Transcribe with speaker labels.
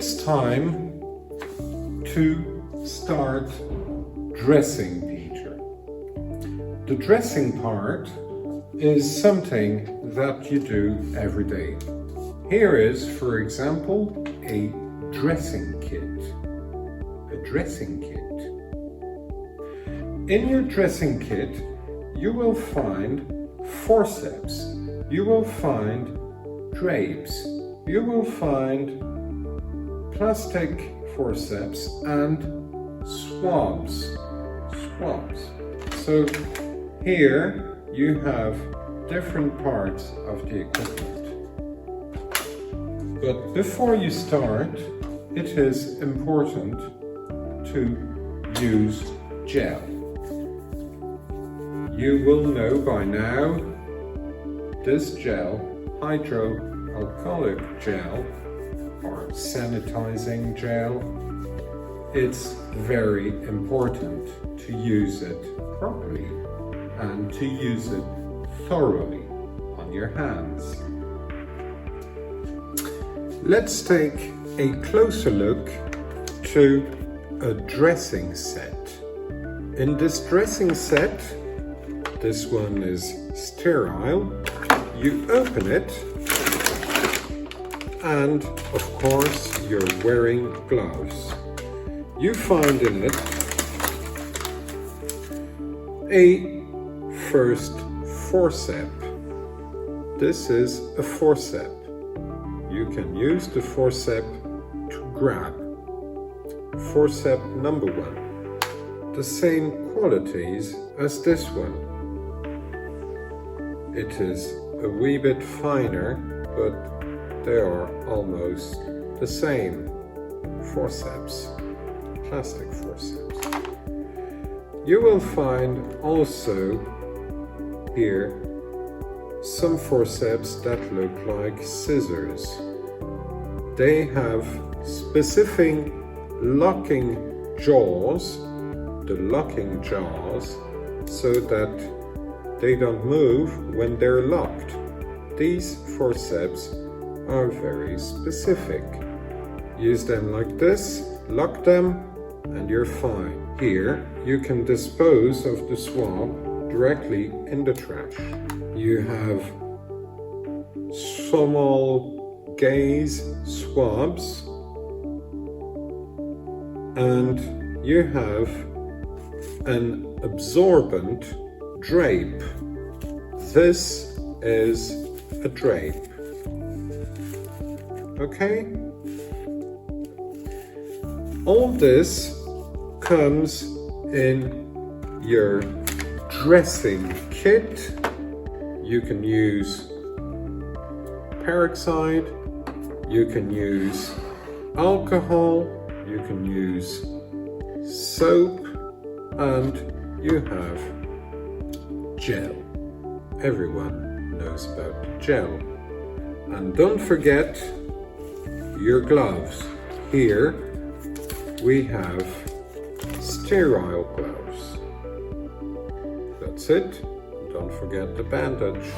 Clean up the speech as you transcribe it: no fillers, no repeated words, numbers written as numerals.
Speaker 1: it's time to start dressing Peter. The dressing part is something that you do every day. Here is, for example, a dressing kit. A dressing kit. In your dressing kit, you will find forceps, you will find drapes, you will find plastic forceps and swabs. So here you have different parts of the equipment. But before you start, it is important to use gel. You will know by now this gel, hydroalcoholic gel or sanitizing gel, it's very important to use it properly and to use it thoroughly on your hands. Let's take a closer look to a dressing set. In this dressing set, this one is sterile. You open it and of course you're wearing gloves. You find in it a first forceps. This is a forceps. You can use the forceps to grab. Forceps number 1. The same qualities as this one. It is a wee bit finer, but they are almost the same. Forceps, plastic forceps. You will find also here some forceps that look like scissors. They have specific locking jaws, so that they don't move when they're locked. These forceps are very specific. Use them like this, lock them, and you're fine. Here, you can dispose of the swab directly in the trash. You have small gaze swabs, and you have an absorbent drape. This is a drape. Okay? All this comes in your dressing kit. You can use peroxide, you can use alcohol, you can use soap, and you have gel. Everyone knows about gel. And don't forget your gloves. Here we have sterile gloves. That's it. Don't forget the bandage.